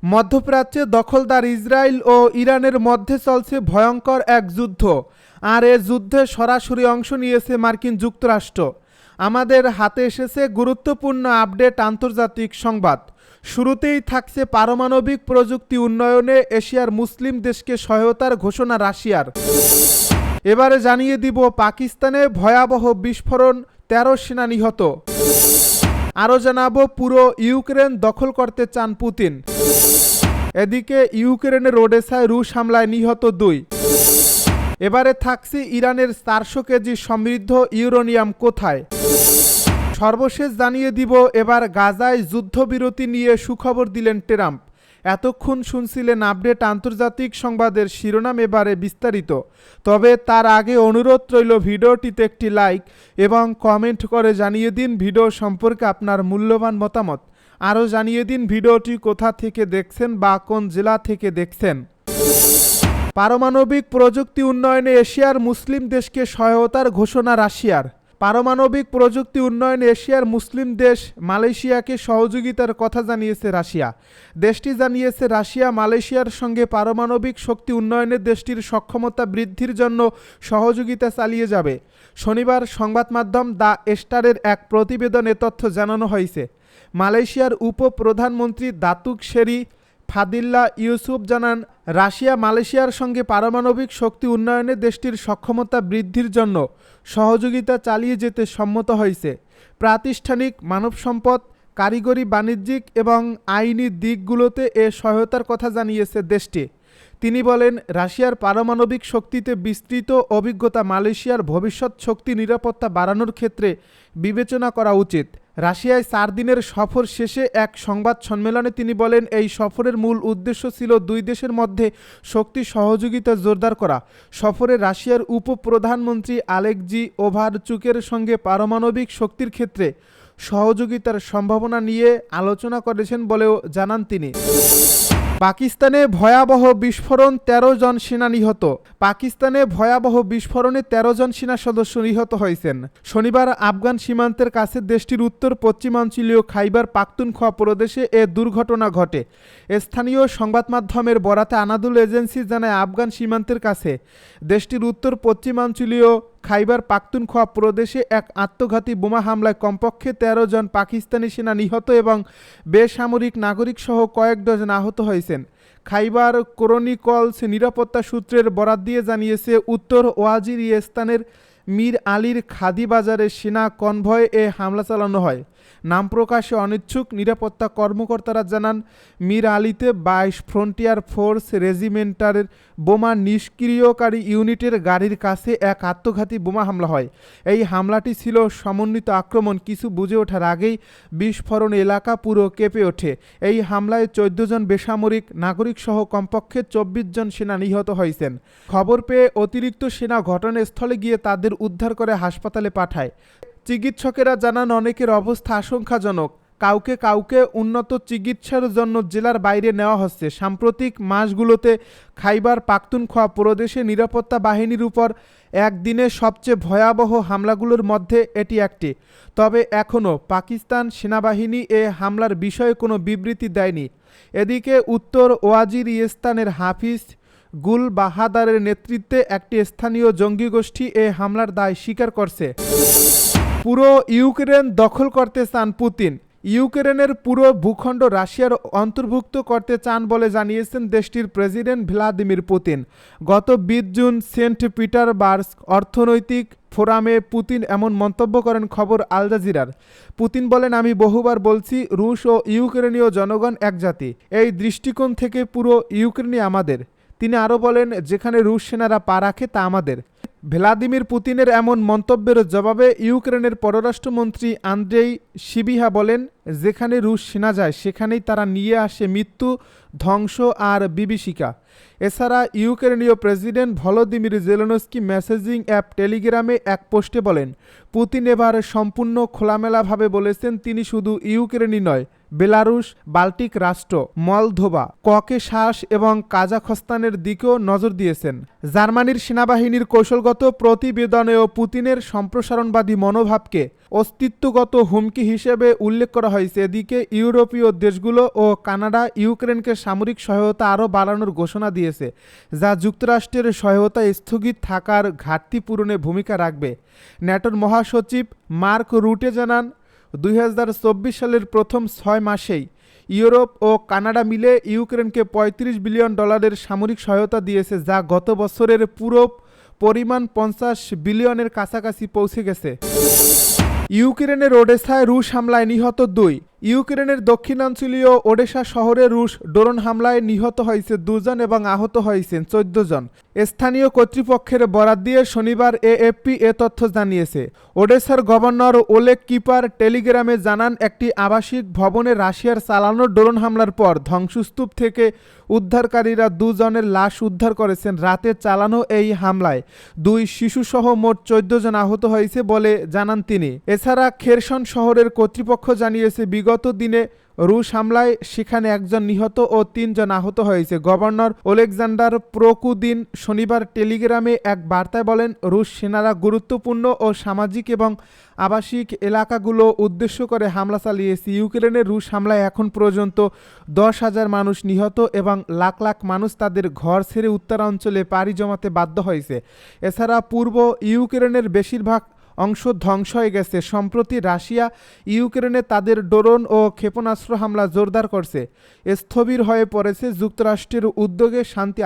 মধ্যপ্রাচ্যে দখলদার ইসরায়েল ও ইরানের মধ্যে চলছে ভয়ঙ্কর এক যুদ্ধ, আর এ যুদ্ধে সরাসরি অংশ নিয়েছে মার্কিন যুক্তরাষ্ট্র। আমাদের হাতে এসেছে গুরুত্বপূর্ণ আপডেট আন্তর্জাতিক সংবাদ। শুরুতেই থাকছে পারমাণবিক প্রযুক্তি উন্নয়নে এশিয়ার মুসলিম দেশকে সহায়তার ঘোষণা রাশিয়ার। এবারে জানিয়ে দিব পাকিস্তানে ভয়াবহ বিস্ফোরণ, 13 সেনা নিহত। আরও জানাবো পুরো ইউক্রেন দখল করতে চান পুতিন। এদিকে ইউক্রেনের ওডেসায় রুশ হামলায় নিহত 2। এবারে থাকছে ইরানের 400 কেজি সমৃদ্ধ ইউরেনিয়াম কোথায়। সর্বশেষ জানিয়ে দিব এবার গাজায় যুদ্ধবিরতি নিয়ে সুখবর দিলেন ট্রাম্প। এতক্ষণ শুনছিলেন আপডেট আন্তর্জাতিক সংবাদের শিরোনাম, এবারে বিস্তারিত। তবে তার আগে অনুরোধ রইল ভিডিওটিতে একটি লাইক এবং কমেন্ট করে জানিয়ে দিন ভিডিও সম্পর্কে আপনার মূল্যবান মতামত। আরও জানিয়ে দিন ভিডিওটি কোথা থেকে দেখছেন বা কোন জেলা থেকে দেখছেন। পারমাণবিক প্রযুক্তি উন্নয়নে এশিয়ার মুসলিম দেশকে সহায়তার ঘোষণা রাশিয়ার। পারমাণবিক প্রযুক্তি উন্নয়নে এশিয়ার মুসলিম দেশ মালয়েশিয়াকে সহযোগিতার কথা জানিয়েছে রাশিয়া। দেশটি জানিয়েছে রাশিয়া মালয়েশিয়ার সঙ্গে পারমাণবিক শক্তি উন্নয়নে দেশটির সক্ষমতা বৃদ্ধির জন্য সহযোগিতা চালিয়ে যাবে। শনিবার সংবাদ মাধ্যম দ্য স্টারের এক প্রতিবেদনে তথ্য জানানো হয়েছে। মালয়েশিয়ার উপপ্রধানমন্ত্রী দাতুক সেরি ফাদিল্লা ইউসুফ জানান, রাশিয়া মালয়েশিয়ার সঙ্গে পারমাণবিক শক্তি উন্নয়নে দেশটির সক্ষমতা বৃদ্ধির জন্য সহযোগিতা চালিয়ে যেতে সম্মত হয়েছে। প্রাতিষ্ঠানিক, মানব সম্পদ, কারিগরি, বাণিজ্যিক এবং আইনি দিকগুলোতে এ সহায়তার কথা জানিয়েছে দেশটি। তিনি বলেন, রাশিয়ার পারমাণবিক শক্তিতে বিস্তৃত অভিজ্ঞতা মালয়েশিয়ার ভবিষ্যৎ শক্তি নিরাপত্তা বাড়ানোর ক্ষেত্রে বিবেচনা করা উচিত। রাশিয়ায় 4 দিনের সফর শেষে এক সংবাদ সম্মেলনে তিনি বলেন, এই সফরের মূল উদ্দেশ্য ছিল 2 দেশের মধ্যে শক্তি সহযোগিতা জোরদার করা। সফরে রাশিয়ার উপপ্রধানমন্ত্রী আলেকজি ওভারচুকের সঙ্গে পারমাণবিক শক্তির ক্ষেত্রে সহযোগিতার সম্ভাবনা নিয়ে আলোচনা করেছেন বলেও জানান তিনি। পাকিস্তানে ভয়াবহ বিস্ফোরণ, 13 জন সেনা নিহত। পাকিস্তানে ভয়াবহ বিস্ফোরণে 13 জন সেনা সদস্য নিহত হয়েছেন। শনিবার আফগান সীমান্তের কাছে দেশটির উত্তর পশ্চিমাঞ্চলীয় খাইবার পাখতুনখোয়া প্রদেশে এ দুর্ঘটনা ঘটে। স্থানীয় সংবাদ মাধ্যমের বরাতে আনাদুল এজেন্সি জানায়, আফগান সীমান্তের কাছে দেশটির উত্তর পশ্চিমাঞ্চলীয় খাইবার পাখতুনখোয়া প্রদেশে এক আত্মঘাতী বোমা হামলায় কমপক্ষে 13 জন পাকিস্তানি সেনা নিহত এবং বেসামরিক নাগরিক সহ কয়েক ডজন আহত হয়েছেন। খাইবার ক্রনিকলস নিরাপত্তা সূত্রের বরাত দিয়ে জানিয়েছে, উত্তর ওয়াজিরিস্তানের মীর আলীর খাদি বাজারে সেনা কনভয়ে এ হামলা চালানো হয়। নাম প্রকাশে অনিচ্ছুক নিরাপত্তা কর্মকর্তারা জানান, মীর আলীতে 22 ফ্রন্টিয়ার ফোর্স রেজিমেন্টারের বোমা নিষ্ক্রিয়কারী ইউনিটের গাড়ির কাছে এক আত্মঘাতী বোমা হামলা হয়। এই হামলাটি ছিল সমন্বিত আক্রমণ। কিছু বুঝে ওঠার আগেই বিস্ফোরণ এলাকা পুরো কেঁপে ওঠে। এই হামলায় 14 জন বেসামরিক নাগরিক সহ কমপক্ষে 24 জন সেনা নিহত হয়েছেন। খবর পেয়ে অতিরিক্ত সেনা ঘটনাস্থলে গিয়ে তাদের উদ্ধার করে হাসপাতালে পাঠায়। চিকিৎসকেরা জানান, অনেকের অবস্থা আশঙ্কাজনক। কাউকে উন্নত চিকিৎসার জন্য জেলার বাইরে নেওয়া হচ্ছে। সাম্প্রতিক মাসগুলোতে খাইবার পাখতুনখোয়া প্রদেশে নিরাপত্তা বাহিনীর উপর একদিনে সবচেয়ে ভয়াবহ হামলাগুলোর মধ্যে এটি একটি। তবে এখনও পাকিস্তান সেনাবাহিনী এ হামলার বিষয়ে কোনো বিবৃতি দেয়নি। এদিকে উত্তর ওয়াজিরিস্তানের হাফিজ গুল বাহাদারের নেতৃত্বে একটি স্থানীয় জঙ্গি গোষ্ঠী এ হামলার দায় স্বীকার করছে। পুরো ইউক্রেন দখল করতে চান পুতিন। ইউক্রেনের পুরো ভূখণ্ড রাশিয়ার অন্তর্ভুক্ত করতে চান বলে জানিয়েছেন দেশটির প্রেসিডেন্ট ভ্লাদিমির পুতিন। গত 20 জুন সেন্ট পিটারবার্গ অর্থনৈতিক ফোরামে পুতিন এমন মন্তব্য করেন খবর আল জাজিরার। পুতিন বলেন, আমি বহুবার বলছি, রুশ ও ইউক্রেনীয় জনগণ এক জাতি। এই দৃষ্টিকোণ থেকে পুরো ইউক্রেনই আমাদের। তিনি আরও বলেন, যেখানে রুশ সেনারা পা রাখে তা আমাদের। ভ্লাদিমির পুতিনের এমন মন্তব্যের জবাবে ইউক্রেনের পররাষ্ট্রমন্ত্রী আন্দ্রেই সিবিহা বলেন, যেখানে রুশ সেনা যায় সেখানেই তারা নিয়ে আসে মৃত্যু, ধ্বংস আর বিভীষিকা। এছাড়া ইউক্রেনীয় president Volodymyr Zelensky messaging app টেলিগ্রামে এক পোস্টে বলেন, পুতিন এবার সম্পূর্ণ খোলামেলাভাবে বলেছেন তিনি শুধু ইউক্রেনই নয়, বেলারুশ, বাল্টিক রাষ্ট্র, মলদোভা, ককেশাস এবং কাজাখস্তানের দিকেও নজর দিয়েছেন। জার্মানির সেনাবাহিনীর কৌশলগত প্রতিবেদনেও পুতিনের সম্প্রসারণবাদী মনোভাবকে অস্তিত্বগত হুমকি হিসেবে উল্লেখ করা হয়েছে। এদিকে ইউরোপীয় দেশগুলো ও কানাডা ইউক্রেনকে সামরিক সহায়তা আরও বাড়ানোর ঘোষণা দিয়েছে, যা যুক্তরাষ্ট্রের সহায়তা স্থগিত থাকার ঘাটতি পূরণে ভূমিকা রাখবে। ন্যাটোর মহাসচিব মার্ক রুটে জানান, 2024 সালের প্রথম 6 মাসেই ইউরোপ ও কানাডা মিলে ইউক্রেনকে $35 বিলিয়ন সামরিক সহায়তা দিয়েছে, যা গত বছরের পুরো পরিমাণ $50 বিলিয়নের কাছাকাছি পৌঁছে গেছে। ইউক্রেনের ওডেসায় রুশ হামলায় নিহত 2। ইউক্রেনের দক্ষিণাঞ্চলীয় ওডেসা শহরে রুশ ড্রোন হামলায় নিহত হয়েছে 2 জন এবং আহত হয়েছেন 14 জন। স্থানীয় কর্তৃপক্ষের বরাত দিয়ে শনিবার এএফপি এ তথ্য জানিয়েছে। ওডেসার গভর্নর ওলেগ কিপার টেলিগ্রামে জানান, একটি আবাসিক ভবনে রাশিয়ার চালানো ড্রোন হামলার পর ধ্বংসস্তূপ থেকে উদ্ধারকারীরা 2 জনের লাশ উদ্ধার করেছেন। রাতে চালানো এই হামলায় 2 শিশুসহ মোট 14 জন আহত হয়েছে বলে জানান তিনি। এছাড়া খেরসন শহরের কর্তৃপক্ষ জানিয়েছে, বিগত দিনে রুশ হামলায় সেখানে 1 জন নিহত ও 3 জন আহত হয়েছে। গভর্নর ওলেকজান্ডার প্রকুদিন শনিবার টেলিগ্রামে এক বার্তায় বলেন, রুশ সেনারা গুরুত্বপূর্ণ ও সামাজিক এবং আবাসিক এলাকাগুলো উদ্দেশ্য করে হামলা চালিয়েছে। ইউক্রেনের রুশ হামলায় এখন পর্যন্ত 10,000 মানুষ নিহত এবং লাখ লাখ মানুষ তাদের ঘর ছেড়ে উত্তরাঞ্চলে পাড়ি জমাতে বাধ্য হয়েছে। এছাড়া পূর্ব ইউক্রেনের বেশিরভাগ অংশ ধ্বংস হয়ে গেছে। সম্প্রতি রাশিয়া ইউক্রেনে তাদের ড্রোন ও ক্ষেপণাস্ত্র হামলা জোরদার করছে। স্থবির হয়ে পড়েছে যুক্তরাষ্ট্রের উদ্যোগে শান্তি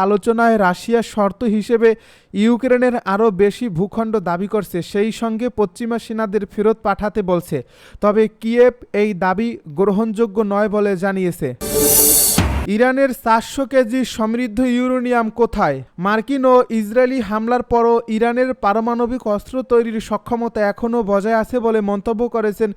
আলোচনায় রাশিয়ার শর্ত হিসেবে ইউক্রেনের আরও বেশি ভূখণ্ড দাবি করছে, সেই সঙ্গে পশ্চিমা সেনাদের ফেরত পাঠাতে বলছে। তবে কিয়েভ এই দাবি গ্রহণযোগ্য নয় বলে জানিয়েছে। ইরানের 400 কেজি সমৃদ্ধ ইউরেনিয়াম কোথায়? মার্কিন ও ইসরায়েলি হামলার পরও ইরানের পারমাণবিক অস্ত্র তৈরির সক্ষমতা এখনও বজায় আছে বলে মন্তব্য করেছেন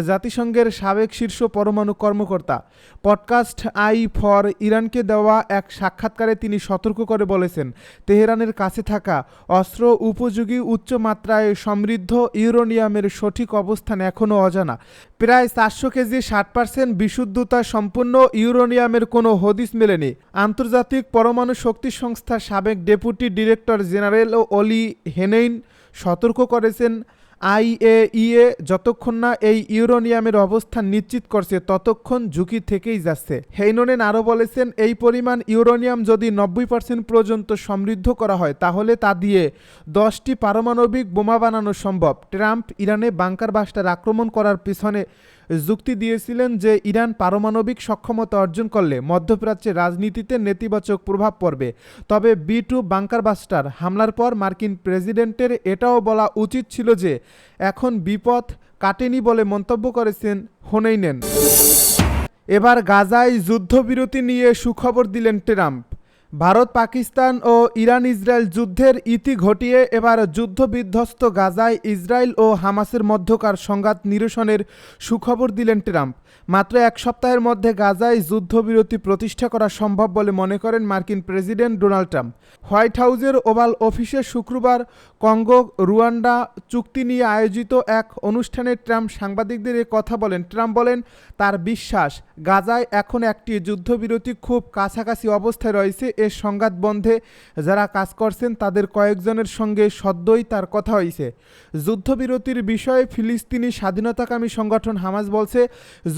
জাতিসংঘের সাবেক শীর্ষ পরমাণু কর্মকর্তা। পডকাস্ট আই ফর ইরানকে দেওয়া এক সাক্ষাৎকারে তিনি সতর্ক করে বলেছেন, তেহরানের কাছে থাকা অস্ত্র উপযোগী উচ্চ মাত্রায় সমৃদ্ধ ইউরেনিয়ামের সঠিক অবস্থান এখনও অজানা। প্রায় 400 কেজি 60% বিশুদ্ধতা সম্পন্ন ইউরেনিয়ামের কোনো হদিস মেলেনি। আন্তর্জাতিক পরমাণু শক্তি সংস্থার সাবেক ডেপুটি ডিরেক্টর জেনারেল অলি হেনেইন সতর্ক করেছেন, আইএইএ যতক্ষণ না এই ইউরেনিয়ামের অবস্থান নিশ্চিত করছে ততক্ষণ ঝুঁকি থেকেই যাচ্ছে। হেইনোনেন আরও বলেছেন, এই পরিমাণ ইউরেনিয়াম যদি 90% পর্যন্ত সমৃদ্ধ করা হয় তাহলে তা দিয়ে 10টি পারমাণবিক বোমা বানানো সম্ভব। ট্রাম্প ইরানে বাংকার বাস্টার আক্রমণ করার পিছনে যুক্তি দিয়েছিলেন যে ইরান পারমাণবিক সক্ষমতা অর্জন করলে মধ্যপ্রাচ্যের রাজনীতিতে নেতিবাচক প্রভাব পড়বে। তবে B2 বাংকার বাস্টার হামলার পর মার্কিন প্রেসিডেন্টের এটাও বলা উচিত ছিল যে এখন বিপদ কাটেনি বলে মন্তব্য করেছেন হোনেইনেন। এবার গাজায় যুদ্ধবিরতি নিয়ে সুখবর দিলেন ট্রাম্প। ভারত, পাকিস্তান ও ইরান ইসরায়েল যুদ্ধের ইতি ঘটিয়ে এবার যুদ্ধবিধ্বস্ত গাজায় ইসরায়েল ও হামাসের মধ্যকার সংঘাত নিরসনের সুখবর দিলেন ট্রাম্প। মাত্র 1 সপ্তাহের মধ্যে গাজায় যুদ্ধবিরতি প্রতিষ্ঠা করা সম্ভব বলে মনে করেন মার্কিন প্রেসিডেন্ট ডোনাল্ড ট্রাম্প। হোয়াইট হাউসের ওভাল অফিসে শুক্রবার কঙ্গো রুয়ান্ডা চুক্তি নিয়ে আয়োজিত এক অনুষ্ঠানে ট্রাম্প সাংবাদিকদের এ কথা বলেন। ট্রাম্প বলেন, তার বিশ্বাস গাজায় এখন একটি যুদ্ধবিরতি খুব কাছাকাছি অবস্থায় রয়েছে। এ সংঘাত বন্ধে যারা কাজ করছেন তাদের কয়েকজনের সঙ্গে সদ্যই তার কথা হয়েছে। যুদ্ধবিরতির বিষয়ে ফিলিস্তিনি স্বাধীনতাকামী সংগঠন হামাস বলছে,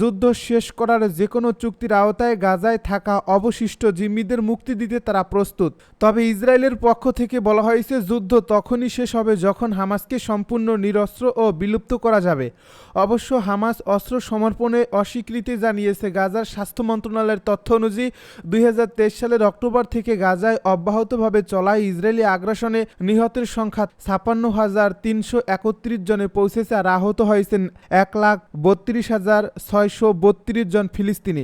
যুদ্ধ শেষ করার যে কোনো চুক্তির আওতায় গাজায় থাকা অবশিষ্ট জিম্মিদের মুক্তি দিতে তারা প্রস্তুত। তবে ইসরায়েলের পক্ষ থেকে বলা হয়েছে, যুদ্ধ তখনই শেষ হবে যখন হামাসকে সম্পূর্ণ নিরস্ত্র ও বিলুপ্ত করা যাবে। অবশ্য হামাস অস্ত্র সমর্পণে অস্বীকৃতি জানিয়েছে। গাজার স্বাস্থ্য মন্ত্রণালয়ের তথ্য অনুযায়ী 2023 সালের অক্টোবর থেকে গাজায় অব্যাহতভাবে চলা ইসরায়েলি আগ্রাসনে নিহতের সংখ্যা 56,331 জনে পৌঁছেছে আর আহত হয়েছেন 1,32,632 জন ফিলিস্তিনি।